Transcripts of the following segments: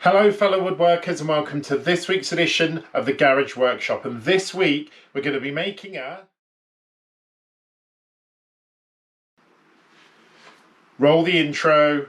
Hello fellow woodworkers and welcome to this week's edition of the Garage Workshop, and this week we're going to be making a roll the intro.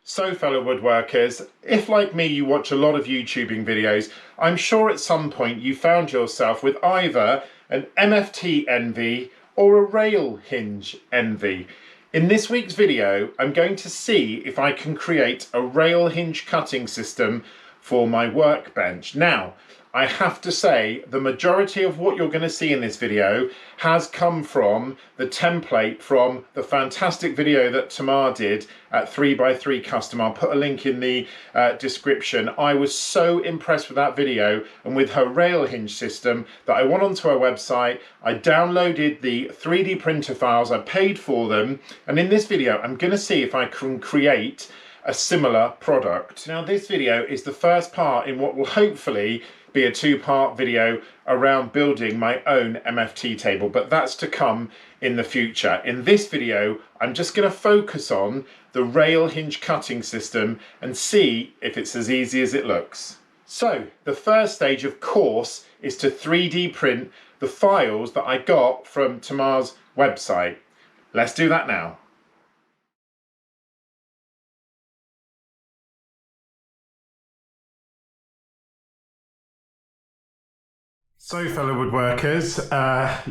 So fellow woodworkers, if like me you watch a lot of YouTubing videos, I'm sure at some point you found yourself with either an MFT envy or a rail hinge envy. In this week's video, I'm going to see if I can create a rail hinge cutting system for my workbench. Now, I have to say the majority of what you're going to see in this video has come from the template from the fantastic video that Tamar did at 3x3 Custom. I'll put a link in the description. I was so impressed with that video and with her rail hinge system that I went onto her website, I downloaded the 3D printer files, I paid for them, and in this video I'm going to see if I can create a similar product. Now this video is the first part in what will hopefully be a two-part video around building my own MFT table, but that's to come in the future. In this video, I'm just going to focus on the rail hinge cutting system and see if it's as easy as it looks. So the first stage, of course, is to 3D print the files that I got from Tamar's website. Let's do that now. So fellow woodworkers,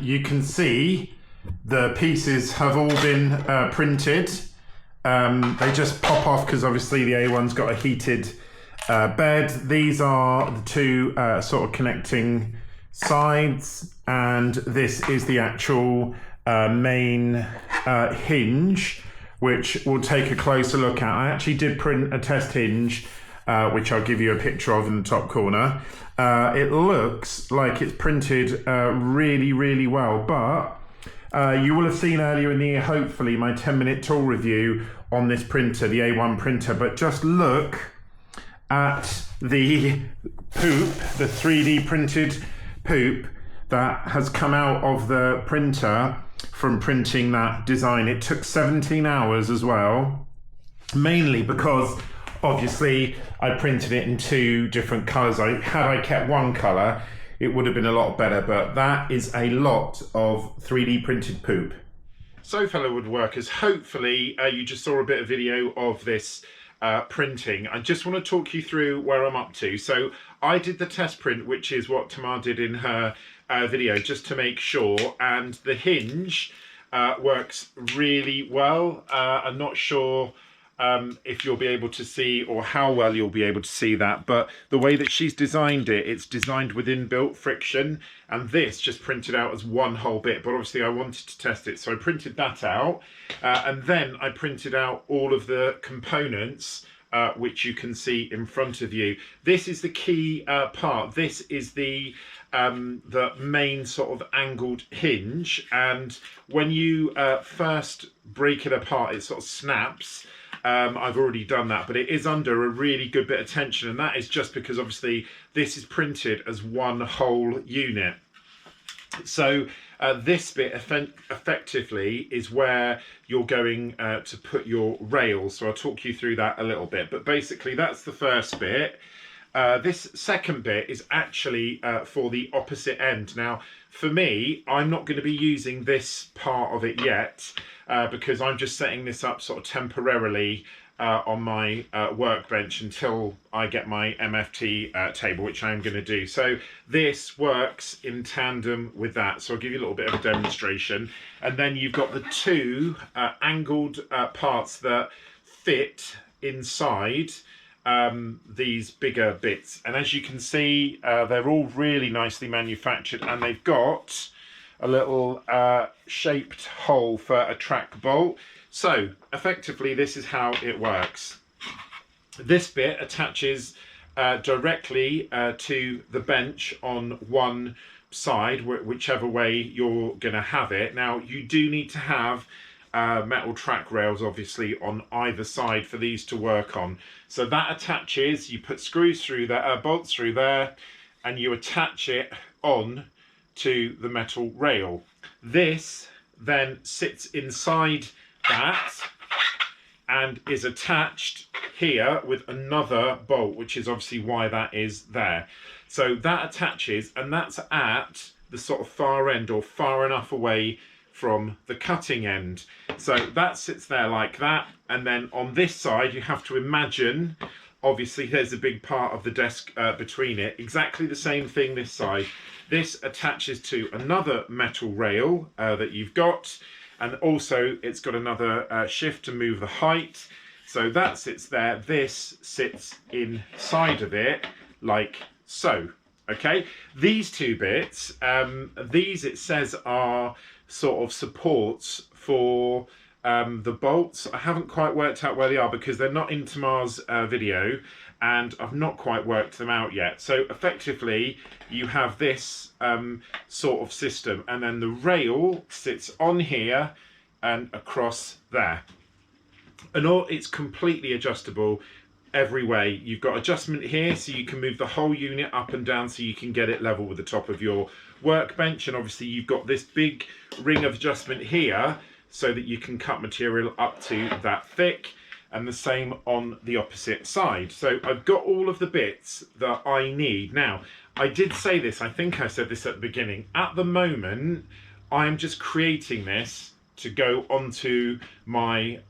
you can see the pieces have all been printed. They just pop off because obviously the A1's got a heated bed. These are the two sort of connecting sides, and this is the actual main hinge, which we'll take a closer look at. I actually did print a test hinge, which I'll give you a picture of in the top corner. It looks like it's printed really well, but you will have seen earlier in the year, hopefully, my 10-minute tool review on this printer, the A1 printer. But just look at the poop, the 3D printed poop that has come out of the printer from printing that design. It took 17 hours as well, mainly because obviously I printed it in two different colours. Had I kept one colour, it would have been a lot better, but that is a lot of 3D printed poop. So fellow woodworkers, hopefully you just saw a bit of video of this printing. I just want to talk you through where I'm up to. So I did the test print, which is what Tamar did in her video, just to make sure, and the hinge works really well. I'm not sure if you'll be able to see or how well you'll be able to see that, but the way that she's designed it, it's designed with inbuilt friction, and this just printed out as one whole bit, but obviously I wanted to test it, so I printed that out, and then I printed out all of the components which you can see in front of you. This is the key part. This is the main sort of angled hinge, and when you first break it apart, it sort of snaps. I've already done that, but it is under a really good bit of tension, and that is just because obviously this is printed as one whole unit. So this bit effectively is where you're going to put your rails, so I'll talk you through that a little bit, but basically that's the first bit. This second bit is actually for the opposite end. Now for me, I'm not going to be using this part of it yet because I'm just setting this up sort of temporarily on my workbench until I get my MFT table, which I'm going to do. So this works in tandem with that. So I'll give you a little bit of a demonstration. And then you've got the two angled parts that fit inside these bigger bits, and as you can see they're all really nicely manufactured, and they've got a little shaped hole for a track bolt. So effectively this is how it works. This bit attaches directly to the bench on one side, whichever way you're going to have it. Now you do need to have metal track rails obviously on either side for these to work on. So that attaches, you put screws through there, bolts through there, and you attach it on to the metal rail. This then sits inside that and is attached here with another bolt, which is obviously why that is there. So that attaches, and that's at the sort of far end, or far enough away from the cutting end. So that sits there like that, and then on this side you have to imagine, obviously there's a big part of the desk between it, exactly the same thing this side. This attaches to another metal rail that you've got, and also it's got another shift to move the height. So that sits there. This sits inside of it like so. Okay, these two bits, these it says are sort of supports for the bolts. I haven't quite worked out where they are because they're not in Tamar's video, and I've not quite worked them out yet. So effectively you have this sort of system, and then the rail sits on here and across there, and it's completely adjustable every way. You've got adjustment here, so you can move the whole unit up and down so you can get it level with the top of your workbench, and obviously you've got this big ring of adjustment here so that you can cut material up to that thick, and the same on the opposite side. So I've got all of the bits that I need. Now, I did say this, I think I said this at the beginning, at the moment I'm just creating this to go onto my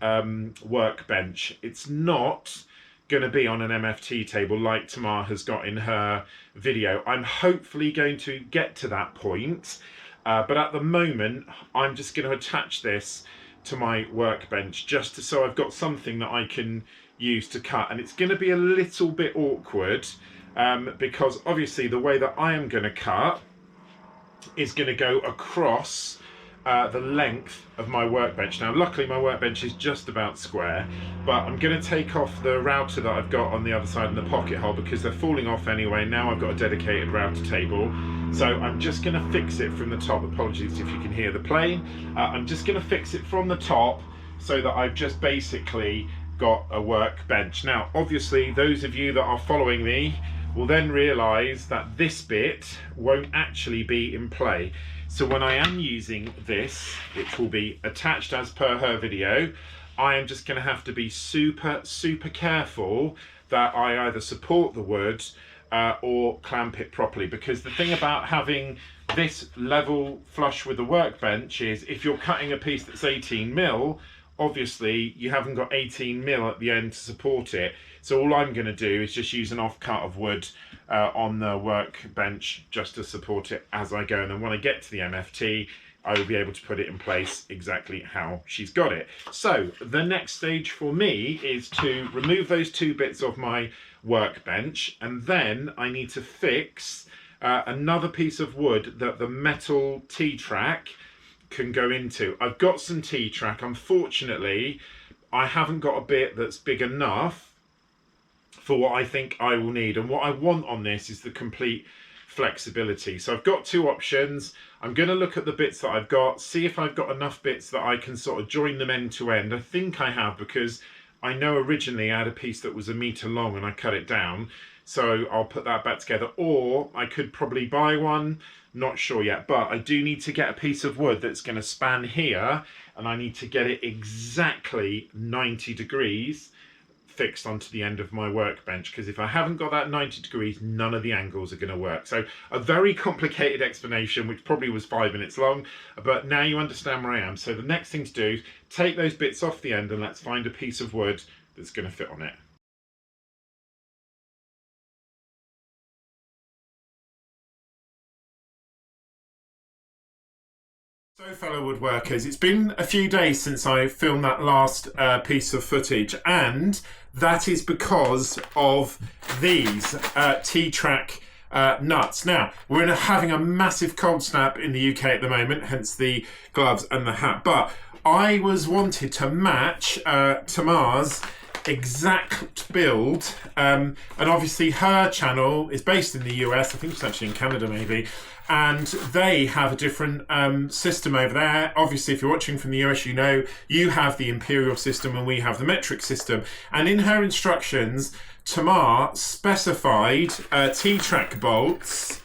workbench. It's not going to be on an MFT table like Tamar has got in her video. I'm hopefully going to get to that point, but at the moment I'm just going to attach this to my workbench just so I've got something that I can use to cut. And it's going to be a little bit awkward because obviously the way that I am going to cut is going to go across the length of my workbench. Now luckily my workbench is just about square, but I'm going to take off the router that I've got on the other side in the pocket hole because they're falling off anyway. Now I've got a dedicated router table, so I'm just going to fix it from the top. Apologies if you can hear the plane. I'm just going to fix it from the top so that I've just basically got a workbench. Now obviously those of you that are following me will then realise that this bit won't actually be in play. So when I am using this, which will be attached as per her video, I am just going to have to be super careful that I either support the wood or clamp it properly. Because the thing about having this level flush with the workbench is if you're cutting a piece that's 18mm, obviously you haven't got 18mm at the end to support it. So all I'm going to do is just use an offcut of wood on the workbench just to support it as I go, and then when I get to the MFT I will be able to put it in place exactly how she's got it. So the next stage for me is to remove those two bits of my workbench, and then I need to fix another piece of wood that the metal T-track can go into. I've got some T-track. Unfortunately I haven't got a bit that's big enough for what I think I will need, and what I want on this is the complete flexibility. So I've got two options. I'm going to look at the bits that I've got, see if I've got enough bits that I can sort of join them end to end. I think I have, because I know originally I had a piece that was 1 meter long and I cut it down, so I'll put that back together. Or I could probably buy one, not sure yet, but I do need to get a piece of wood that's going to span here, and I need to get it exactly 90 degrees fixed onto the end of my workbench, because if I haven't got that 90 degrees, none of the angles are going to work. So a very complicated explanation, which probably was 5 minutes long, but now you understand where I am. So the next thing to do, take those bits off the end and let's find a piece of wood that's going to fit on it. So fellow woodworkers, it's been a few days since I filmed that last piece of footage, and that is because of these T-track nuts. Now, we're having a massive cold snap in the UK at the moment, hence the gloves and the hat, but I was wanted to match Tamar's exact build, and obviously her channel is based in the US, I think it's actually in Canada maybe, and they have a different system over there. Obviously if you're watching from the US, you know you have the imperial system and we have the metric system, and in her instructions Tamar specified T-track bolts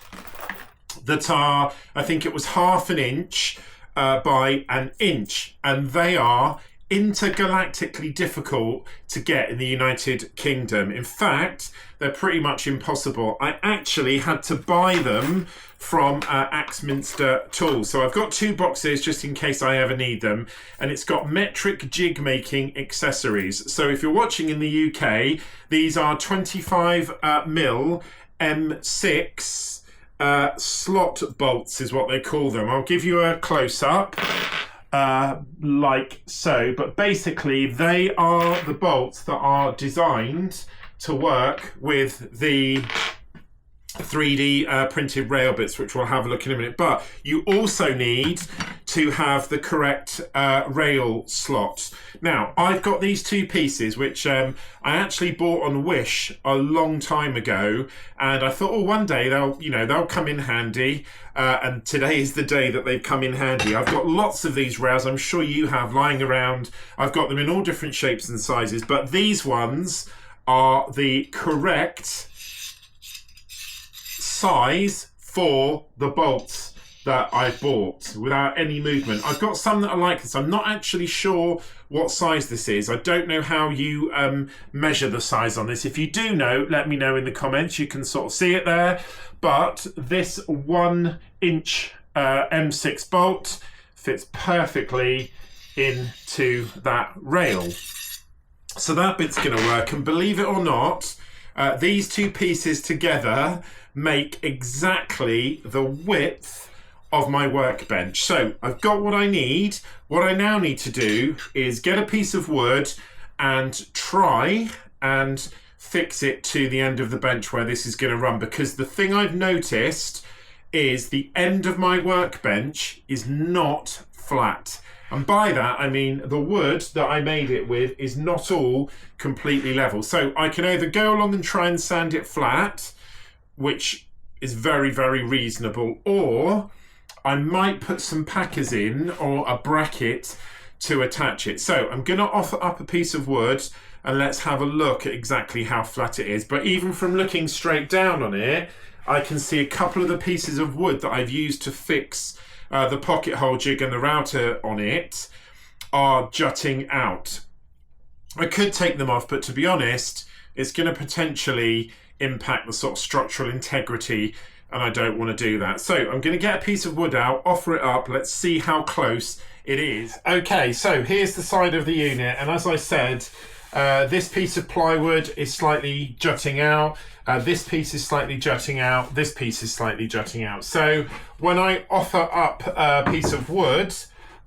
that are, I think it was 1/2 inch by 1 inch, and they are intergalactically difficult to get in the United Kingdom. In fact, they're pretty much impossible. I actually had to buy them from Axminster Tools. So I've got 2 boxes just in case I ever need them, and it's got metric jig making accessories. So if you're watching in the UK, these are 25mm M6 slot bolts is what they call them. I'll give you a close-up. Like so, but basically they are the bolts that are designed to work with the 3D printed rail bits, which we'll have a look in a minute. But you also need to have the correct rail slot. Now, I've got these 2 pieces, which I actually bought on Wish a long time ago, and I thought, oh, one day they'll come in handy. And today is the day that they've come in handy. I've got lots of these rails. I'm sure you have lying around. I've got them in all different shapes and sizes, but these ones are the correct size for the bolts that I bought without any movement. I've got some that are like this. I'm not actually sure what size this is. I don't know how you measure the size on this. If you do know, let me know in the comments. You can sort of see it there. But this 1 inch M6 bolt fits perfectly into that rail. So that bit's going to work. And believe it or not, these 2 pieces together make exactly the width of my workbench. So I've got what I need. What I now need to do is get a piece of wood and try and fix it to the end of the bench where this is going to run, because the thing I've noticed is the end of my workbench is not flat. And by that, I mean the wood that I made it with is not all completely level. So I can either go along and try and sand it flat, which is very, very reasonable, or I might put some packers in or a bracket to attach it. So I'm going to offer up a piece of wood and let's have a look at exactly how flat it is. But even from looking straight down on it, I can see a couple of the pieces of wood that I've used to fix the pocket hole jig and the router on it are jutting out. I could take them off, but to be honest, it's going to potentially impact the sort of structural integrity, and I don't want to do that. So I'm going to get a piece of wood out, offer it up, let's see how close it is. Okay, so here's the side of the unit, and as I said, this piece of plywood is slightly jutting out, this piece is slightly jutting out, this piece is slightly jutting out. So when I offer up a piece of wood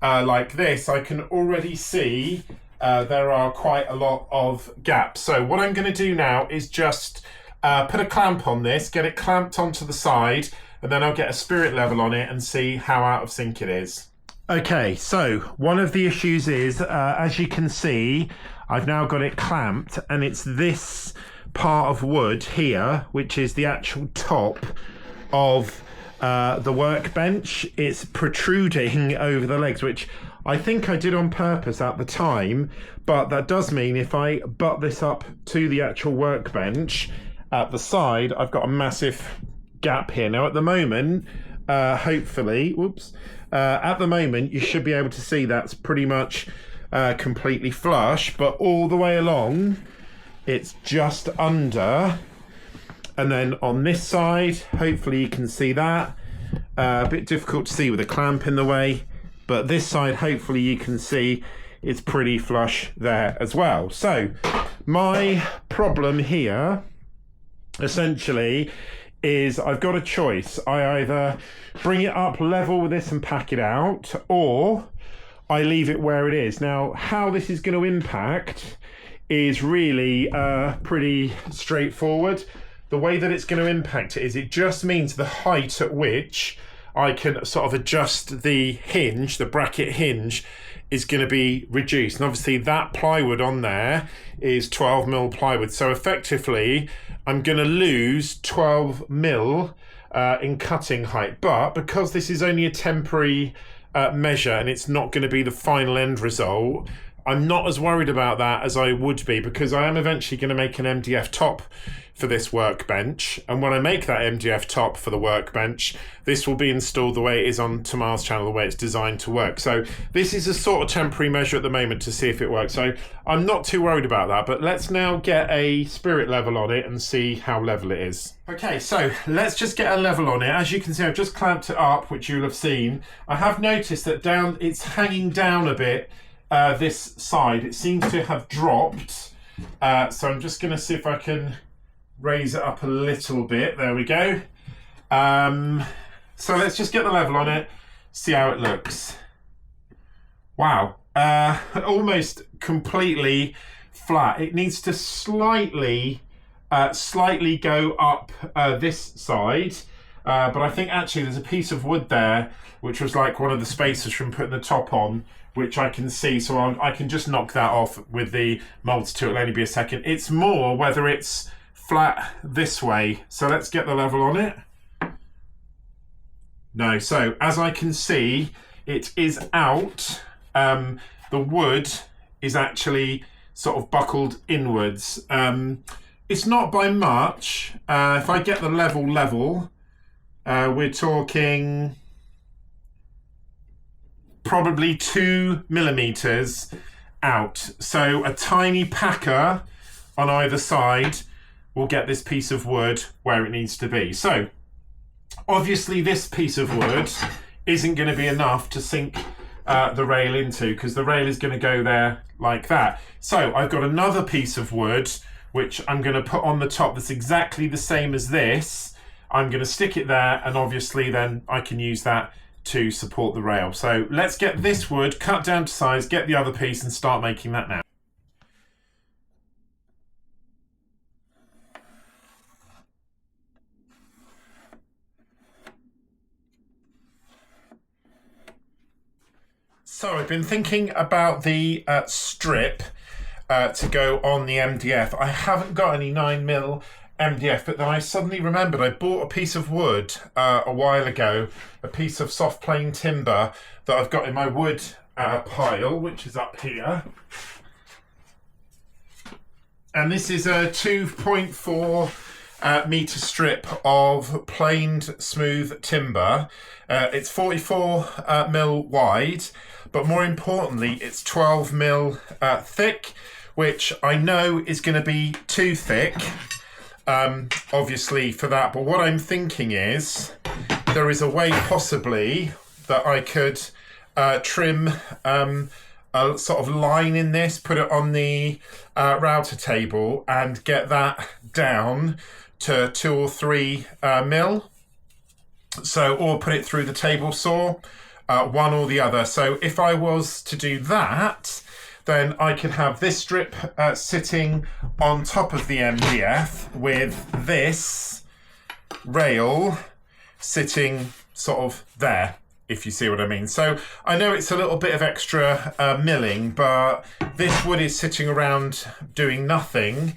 like this, I can already see there are quite a lot of gaps. So what I'm going to do now is just put a clamp on this, get it clamped onto the side, and then I'll get a spirit level on it and see how out of sync it is. Okay, so one of the issues is, as you can see, I've now got it clamped, and it's this part of wood here, which is the actual top of the workbench. It's protruding over the legs, which I think I did on purpose at the time, but that does mean if I butt this up to the actual workbench at the side, I've got a massive gap here. Now at the moment, hopefully, at the moment you should be able to see that's pretty much completely flush, but all the way along it's just under. And then on this side, hopefully you can see that. A bit difficult to see with a clamp in the way, but this side, hopefully you can see it's pretty flush there as well. So my problem here essentially is I've got a choice. I either bring it up level with this and pack it out, or I leave it where it is. Now, how this is going to impact is really pretty straightforward. The way that it's going to impact it is it just means the height at which I can sort of adjust the hinge, the bracket hinge, is going to be reduced. And obviously that plywood on there is 12mm plywood. So effectively, I'm going to lose 12mm in cutting height. But because this is only a temporary measure and it's not going to be the final end result, I'm not as worried about that as I would be, because I am eventually going to make an MDF top for this workbench, and when I make that MDF top for the workbench, this will be installed the way it is on Tamar's channel, the way it's designed to work. So this is a sort of temporary measure at the moment to see if it works, so I'm not too worried about that. But let's now get a spirit level on it and see how level it is. Okay, so let's just get a level on it. As you can see, I've just clamped it up, which you'll have seen. I have noticed that it's hanging down a bit, this side. It seems to have dropped, so I'm just going to see if I can raise it up a little bit. There we go. So let's just get the level on it, see how it looks. Wow, almost completely flat. It needs to slightly go up this side, but I think actually there's a piece of wood there which was like one of the spacers from putting the top on, which I can see, so I can just knock that off with the multi-tool. It'll only be a second. It's more whether it's flat this way, so let's get the level on it. No, so as I can see, it is out. The wood is actually sort of buckled inwards. It's not by much. If I get the level, we're talking probably 2 millimeters out. So a tiny packer on either side will get this piece of wood where it needs to be. So obviously this piece of wood isn't going to be enough to sink the rail into, because the rail is going to go there like that. So I've got another piece of wood which I'm going to put on the top that's exactly the same as this. I'm going to stick it there, and obviously then I can use that to support the rail. So let's get this wood cut down to size, get the other piece, and start making that now. So I've been thinking about the strip to go on the MDF. I haven't got any 9mm MDF, but then I suddenly remembered I bought a piece of wood a while ago, a piece of soft plain timber that I've got in my wood pile, which is up here. And this is a 2.4 metre strip of planed smooth timber. It's 44mm wide, but more importantly, it's 12mm thick, which I know is going to be too thick, obviously, for that. But what I'm thinking is there is a way possibly that I could trim a sort of line in this, put it on the router table, and get that down to 2 or 3 mil. So, or put it through the table saw, one or the other. So if I was to do that, then I could have this strip sitting on top of the MDF with this rail sitting sort of there, if you see what I mean. So I know it's a little bit of extra milling, but this wood is sitting around doing nothing,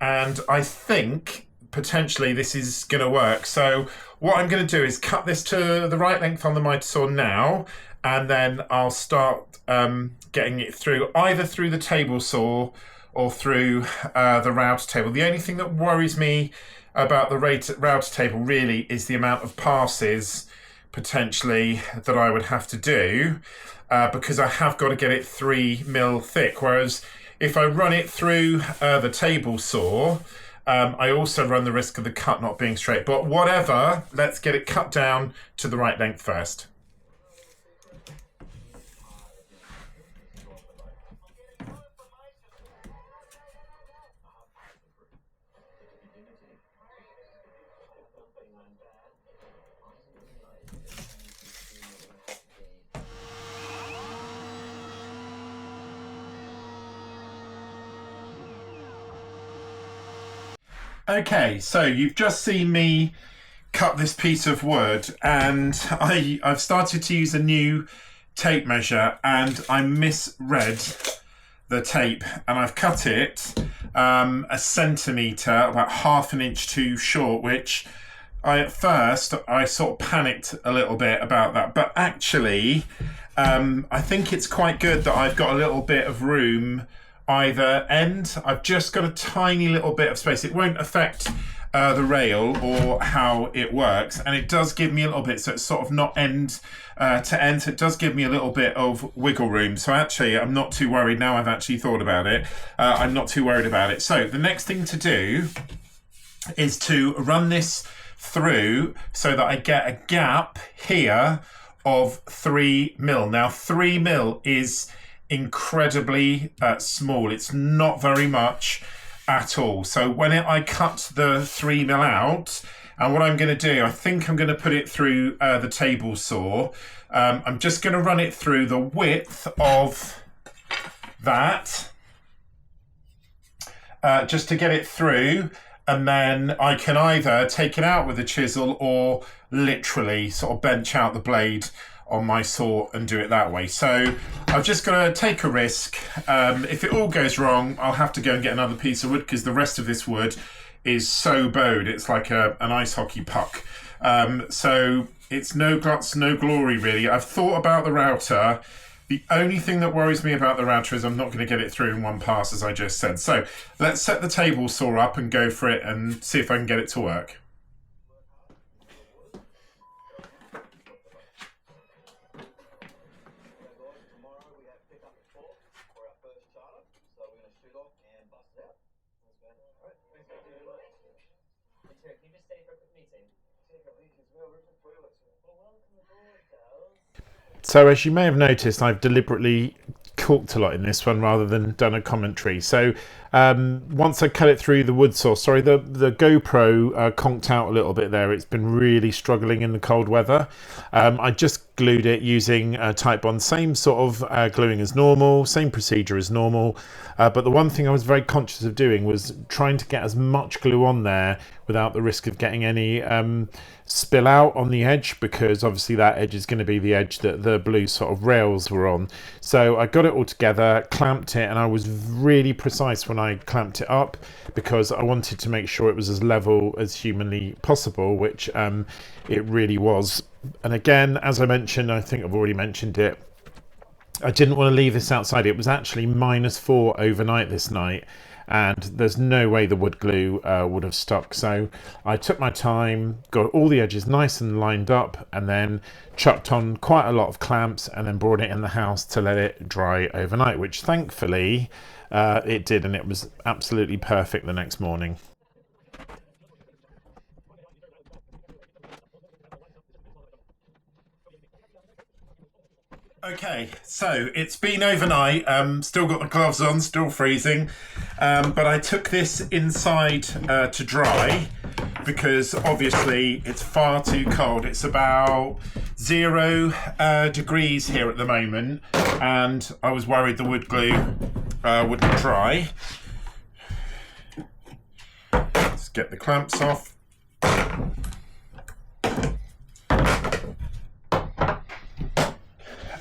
and I think potentially this is going to work. So what I'm going to do is cut this to the right length on the miter saw now, and then I'll start getting it through, either through the table saw or through the router table. The only thing that worries me about the router table really is the amount of passes potentially that I would have to do, because I have got to get it 3 mil thick, whereas if I run it through the table saw, I also run the risk of the cut not being straight. But whatever, let's get it cut down to the right length first. Okay, so you've just seen me cut this piece of wood, and I've started to use a new tape measure, and I misread the tape, and I've cut it a centimetre, about ½ an inch too short, which at first I sort of panicked a little bit about that, but actually I think it's quite good that I've got a little bit of room either end. I've just got a tiny little bit of space. It won't affect the rail or how it works, and it does give me a little bit, so it's sort of not end to end, so it does give me a little bit of wiggle room. So actually I'm not too worried now I've actually thought about it. I'm not too worried about it. So the next thing to do is to run this through so that I get a gap here of 3mm. Now 3mm is incredibly small. It's not very much at all. So when I cut the 3mm out, and what I'm going to do, I think I'm going to put it through the table saw. I'm just going to run it through the width of that, just to get it through, and then I can either take it out with a chisel or literally sort of bench out the blade on my saw and do it that way. So I've just got to take a risk. If it all goes wrong, I'll have to go and get another piece of wood, because the rest of this wood is so bowed, it's like an ice hockey puck. So it's no guts, no glory really. I've thought about the router. The only thing that worries me about the router is I'm not going to get it through in one pass, as I just said. So let's set the table saw up and go for it and see if I can get it to work. So as you may have noticed, I've deliberately talked a lot in this one rather than done a commentary. So once I cut it through the wood saw, sorry, the GoPro conked out a little bit there. It's been really struggling in the cold weather. I just glued it using Type Bond, same sort of gluing as normal, same procedure as normal. But the one thing I was very conscious of doing was trying to get as much glue on there without the risk of getting any spill out on the edge, because obviously that edge is going to be the edge that the blue sort of rails were on. So I got it all together, clamped it, and I was really precise when I clamped it up, because I wanted to make sure it was as level as humanly possible, which it really was. And again, as I mentioned, I think I've already mentioned it, I didn't want to leave this outside. It was actually -4 overnight this night, and there's no way the wood glue would have stuck. So I took my time, got all the edges nice and lined up, and then chucked on quite a lot of clamps, and then brought it in the house to let it dry overnight, which thankfully it did, and it was absolutely perfect the next morning. Okay, so it's been overnight, still got the gloves on, still freezing, but I took this inside to dry, because obviously it's far too cold. It's about 0 degrees here at the moment, and I was worried the wood glue wouldn't dry. Let's get the clamps off.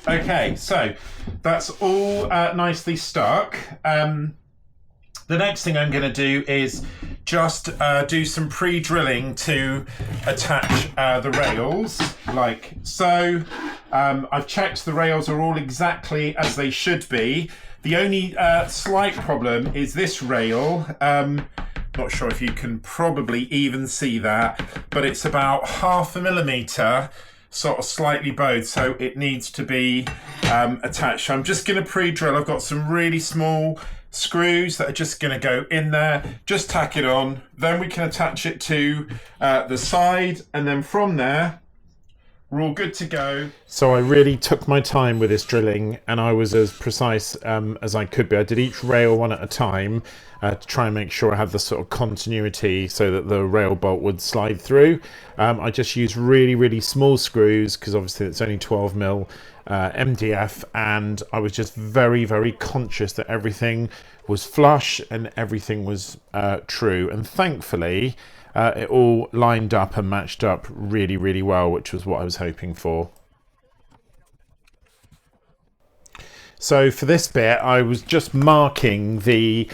Okay, so that's all nicely stuck. The next thing I'm going to do is just do some pre-drilling to attach the rails, like so. I've checked the rails are all exactly as they should be. The only slight problem is this rail. Not sure if you can probably even see that, but it's about 0.5 millimeter sort of slightly bowed, so it needs to be attached. So I'm just going to pre-drill. I've got some really small screws that are just going to go in there, just tack it on, then we can attach it to the side, and then from there we're all good to go. So I really took my time with this drilling, and I was as precise as I could be. I did each rail one at a time to try and make sure I had the sort of continuity so that the rail bolt would slide through. I just used really small screws, because obviously it's only 12mm MDF, and I was just very conscious that everything was flush and everything was true, and thankfully it all lined up and matched up really well, which was what I was hoping for. So for this bit, I was just marking the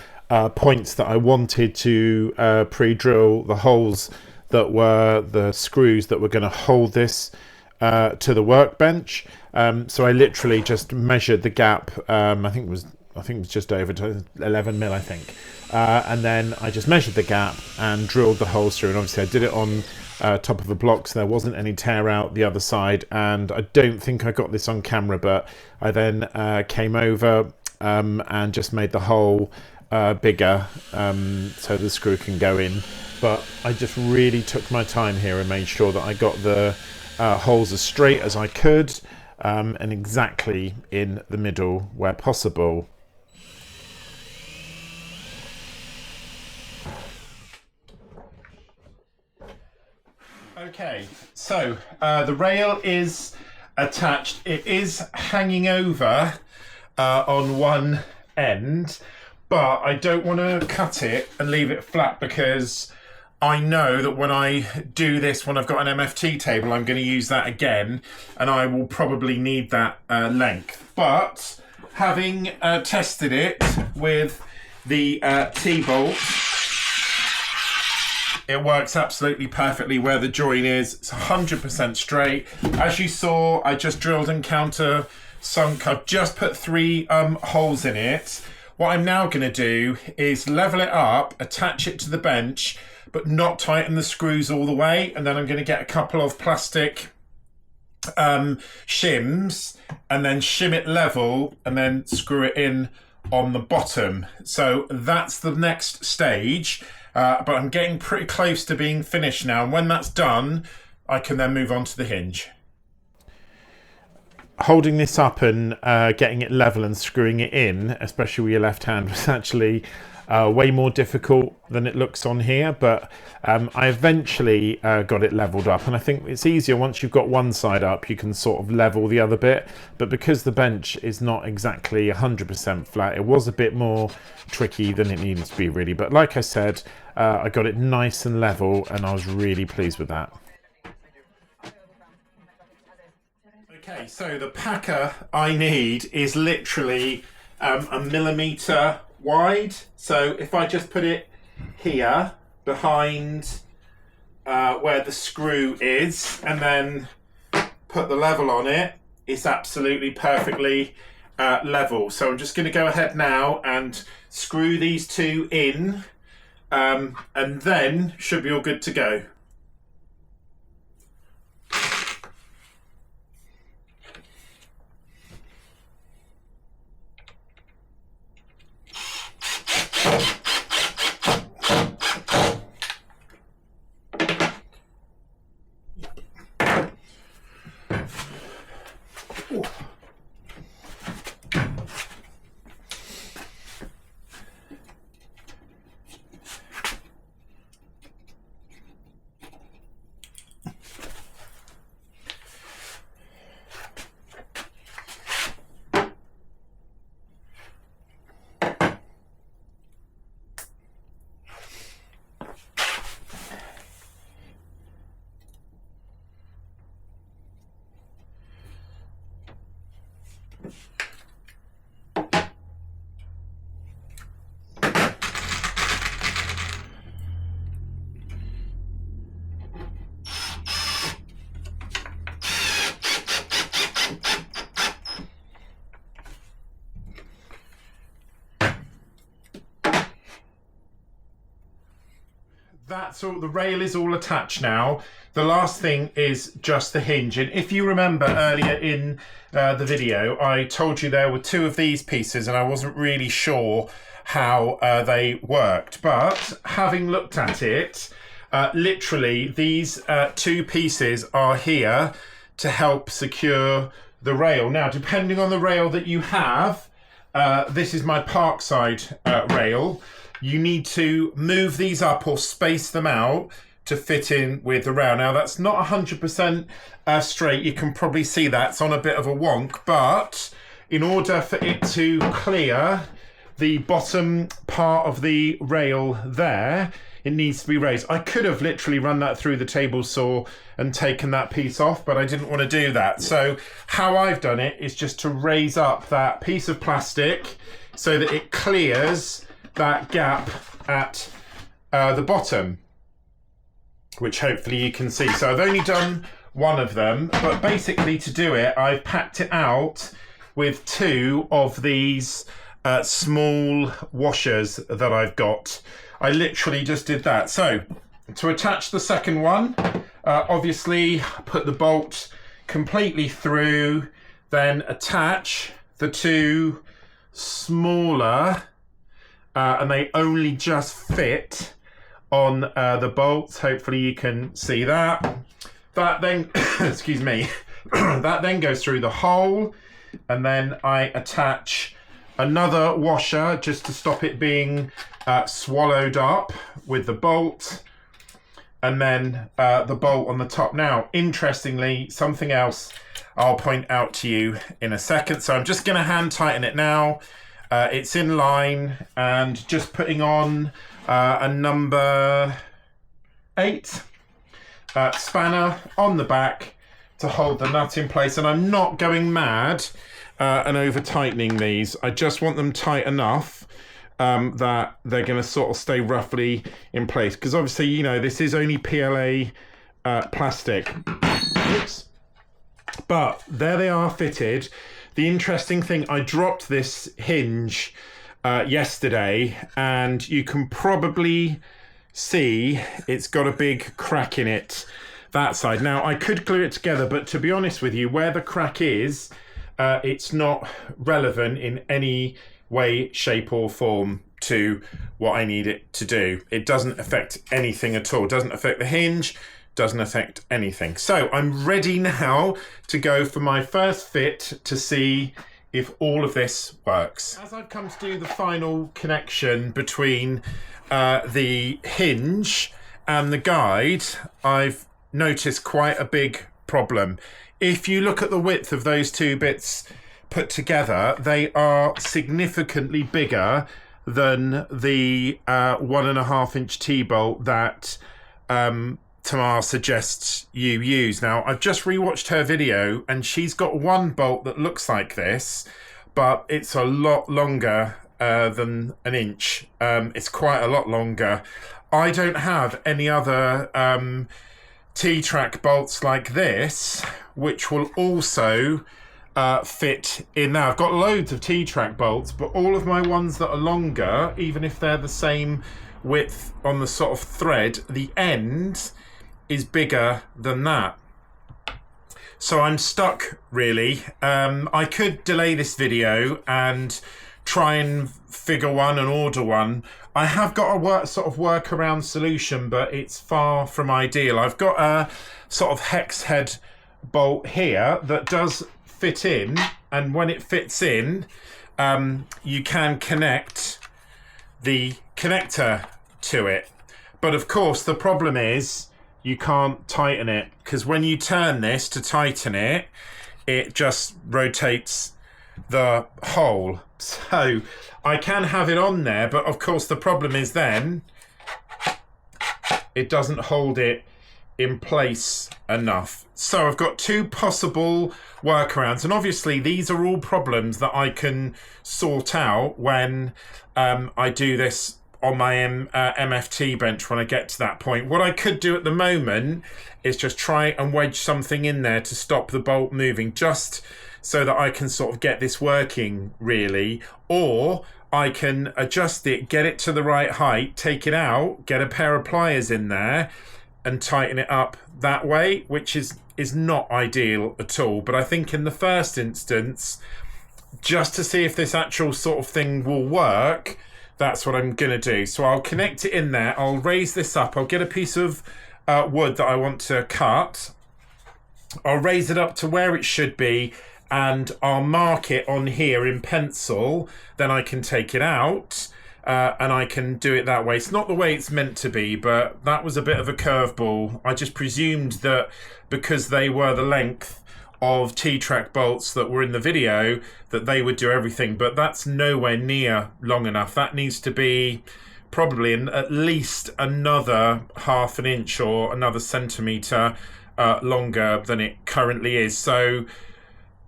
points that I wanted to pre-drill the holes that were the screws that were going to hold this to the workbench. So I literally just measured the gap. I think it was just over 11 mil, I think. And then I just measured the gap and drilled the holes through. And obviously I did it on top of a block, so there wasn't any tear out the other side. And I don't think I got this on camera, but I then came over and just made the hole bigger so the screw can go in. But I just really took my time here and made sure that I got the holes as straight as I could and exactly in the middle where possible. Okay, so the rail is attached. It is hanging over on one end, but I don't want to cut it and leave it flat because I know that when I do this, when I've got an MFT table, I'm going to use that again, and I will probably need that length. But having tested it with the T-bolt, it works absolutely perfectly where the join is. It's 100% straight. As you saw, I just drilled and counter sunk. I've just put 3 holes in it. What I'm now going to do is level it up, attach it to the bench, but not tighten the screws all the way. And then I'm going to get a couple of plastic shims and then shim it level and then screw it in on the bottom. So that's the next stage. But I'm getting pretty close to being finished now. And when that's done, I can then move on to the hinge. Holding this up and getting it level and screwing it in, especially with your left hand, was actually way more difficult than it looks on here. But I eventually got it leveled up. And I think it's easier once you've got one side up, you can sort of level the other bit. But because the bench is not exactly 100% flat, it was a bit more tricky than it needed to be, really. But like I said, I got it nice and level, and I was really pleased with that. Okay, so the packer I need is literally a millimetre wide. So if I just put it here behind where the screw is and then put the level on it, it's absolutely perfectly level. So I'm just going to go ahead now and screw these 2 in, and then should be all good to go. That's all. The rail is all attached now. The last thing is just the hinge. And if you remember earlier in the video, I told you there were 2 of these pieces and I wasn't really sure how they worked. But having looked at it, literally these 2 pieces are here to help secure the rail. Now, depending on the rail that you have, this is my Parkside rail. You need to move these up or space them out to fit in with the rail. Now, that's not 100% straight. You can probably see that's on a bit of a wonk, but in order for it to clear the bottom part of the rail there, it needs to be raised. I could have literally run that through the table saw and taken that piece off, but I didn't want to do that. So how I've done it is just to raise up that piece of plastic so that it clears that gap at the bottom, which hopefully you can see. So I've only done one of them. But basically to do it, I've packed it out with 2 of these small washers that I've got. I literally just did that. So to attach the second one, obviously put the bolt completely through, then attach the 2 smaller, and they only just fit on the bolts. Hopefully you can see that. That then, excuse me, that then goes through the hole, and then I attach another washer just to stop it being swallowed up with the bolt, and then the bolt on the top. Now, interestingly, something else I'll point out to you in a second. So I'm just going to hand tighten it now. It's in line, and just putting on a number 8 spanner on the back to hold the nut in place. And I'm not going mad and over tightening these. I just want them tight enough that they're going to sort of stay roughly in place, because obviously, you know, this is only PLA plastic. Oops. But there they are fitted. The interesting thing, I dropped this hinge yesterday, and you can probably see it's got a big crack in it, that side. Now, I could glue it together, but to be honest with you, where the crack is, it's not relevant in any way, shape or form to what I need it to do. It doesn't affect anything at all. It doesn't affect the hinge, doesn't affect anything. So I'm ready now to go for my first fit to see if all of this works. As I've come to do the final connection between the hinge and the guide, I've noticed quite a big problem. If you look at the width of those 2 bits put together, they are significantly bigger than the 1.5 inch T-bolt that Tamar suggests you use. Now, I've just rewatched her video, and she's got one bolt that looks like this, but it's a lot longer than an inch. It's quite a lot longer. I don't have any other T-track bolts like this, which will also fit in now. I've got loads of T-track bolts, but all of my ones that are longer, even if they're the same width on the sort of thread, the end is bigger than that. So I'm stuck, really. I could delay this video and try and figure one and order one. I have got a workaround solution, but it's far from ideal. I've got a sort of hex head bolt here that does fit in, and when it fits in, you can connect the connector to it. But of course, the problem is you can't tighten it, because when you turn this to tighten it, it just rotates the hole. So I can have it on there, but of course the problem is then it doesn't hold it in place enough. So I've got 2 possible workarounds, and obviously these are all problems that I can sort out when I do this on my MFT bench when I get to that point. What I could do at the moment is just try and wedge something in there to stop the bolt moving, just so that I can sort of get this working, really. Or I can adjust it, get it to the right height, take it out, get a pair of pliers in there and tighten it up that way, which is not ideal at all. But I think in the first instance, just to see if this actual sort of thing will work, that's what I'm going to do. So I'll connect it in there. I'll raise this up. I'll get a piece of wood that I want to cut. I'll raise it up to where it should be, and I'll mark it on here in pencil. Then I can take it out and I can do it that way. It's not the way it's meant to be, but that was a bit of a curveball. I just presumed that because they were the length of T-track bolts that were in the video, that they would do everything, but that's nowhere near long enough. That needs to be probably at least another 1/2 inch or another centimetre longer than it currently is. So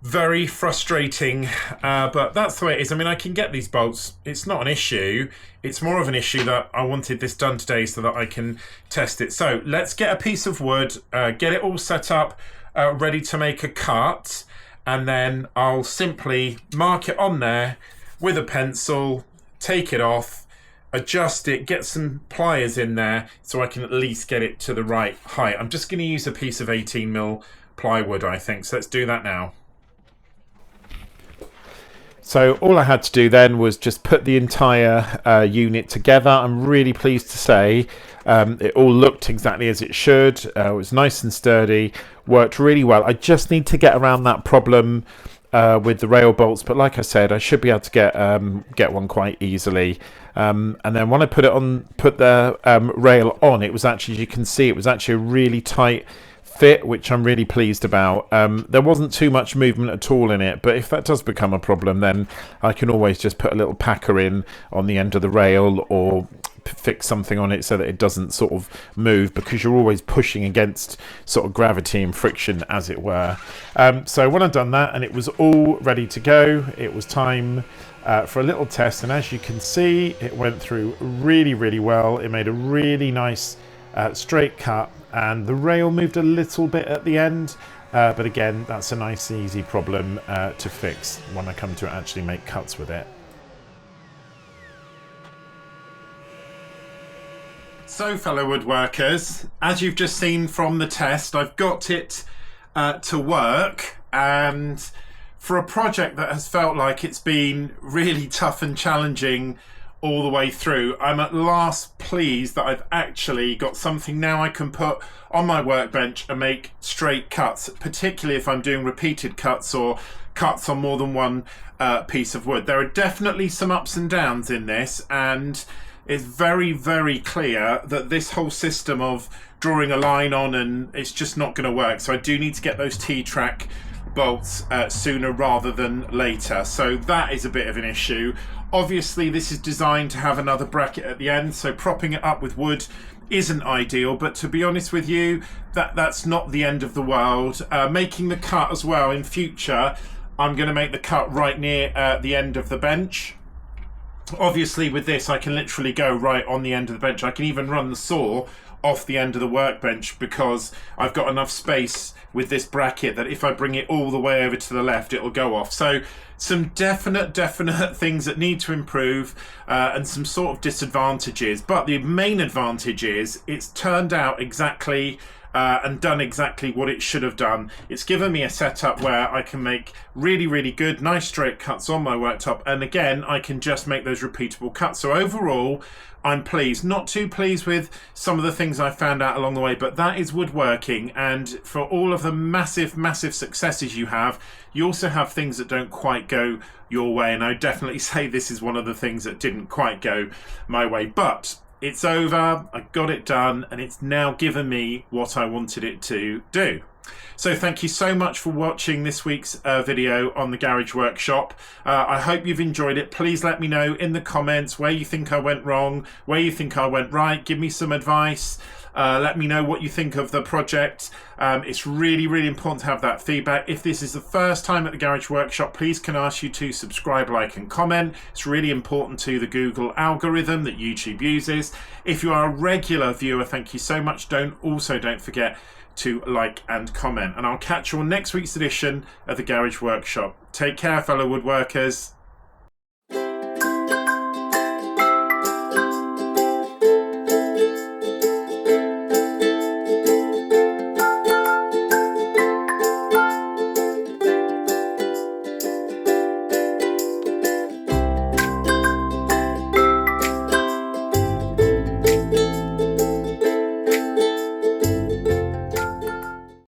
very frustrating, but that's the way it is. I mean, I can get these bolts. It's not an issue. It's more of an issue that I wanted this done today so that I can test it. So let's get a piece of wood, get it all set up ready to make a cut, and then I'll simply mark it on there with a pencil, take it off, adjust it, get some pliers in there so I can at least get it to the right height. I'm just going to use a piece of 18mm plywood, I think, so let's do that now. So all I had to do then was just put the entire unit together. I'm really pleased to say it all looked exactly as it should. It was nice and sturdy, worked really well. I just need to get around that problem with the rail bolts, but like I said, I should be able to get one quite easily. And then when I put the rail on, it was actually, as you can see, it was actually a really tight fit, which I'm really pleased about. There wasn't too much movement at all in it, but if that does become a problem, then I can always just put a little packer in on the end of the rail, or fix something on it so that it doesn't sort of move, because you're always pushing against sort of gravity and friction, as it were. So when I've done that and it was all ready to go, it was time for a little test, and as you can see, it went through really well. It made a really nice straight cut, and the rail moved a little bit at the end, but again, that's a nice easy problem to fix when I come to actually make cuts with it. So fellow woodworkers, as you've just seen from the test, I've got it to work, and for a project that has felt like it's been really tough and challenging all the way through, I'm at last pleased that I've actually got something now I can put on my workbench and make straight cuts, particularly if I'm doing repeated cuts or cuts on more than one piece of wood. There are definitely some ups and downs in this, and it's very clear that this whole system of drawing a line on and it's just not going to work. So I do need to get those T-track bolts sooner rather than later. So that is a bit of an issue. Obviously this is designed to have another bracket at the end, so propping it up with wood isn't ideal, but to be honest with you, that's not the end of the world. Making the cut as well in future, I'm going to make the cut right near the end of the bench. Obviously with this I can literally go right on the end of the bench. I can even run the saw off the end of the workbench, because I've got enough space with this bracket that if I bring it all the way over to the left, it'll go off. So some definite things that need to improve, and some sort of disadvantages, but the main advantage is it's turned out exactly and done exactly what it should have done. It's given me a setup where I can make really good, nice straight cuts on my worktop, and again, I can just make those repeatable cuts. So overall, I'm pleased. Not too pleased with some of the things I found out along the way, but that is woodworking, and for all of the massive successes you have, you also have things that don't quite go your way, and I would definitely say this is one of the things that didn't quite go my way, but it's over, I got it done, and it's now given me what I wanted it to do. So thank you so much for watching this week's video on the Garage Workshop. I hope you've enjoyed it. Please let me know in the comments where you think I went wrong, where you think I went right. Give me some advice. Let me know what you think of the project. It's really important to have that feedback. If this is the first time at the Garage Workshop, please can I ask you to subscribe, like and comment. It's really important to the Google algorithm that YouTube uses. If you are a regular viewer, thank you so much. Don't forget to like and comment, and I'll catch you on next week's edition of the Garage Workshop. Take care, fellow woodworkers.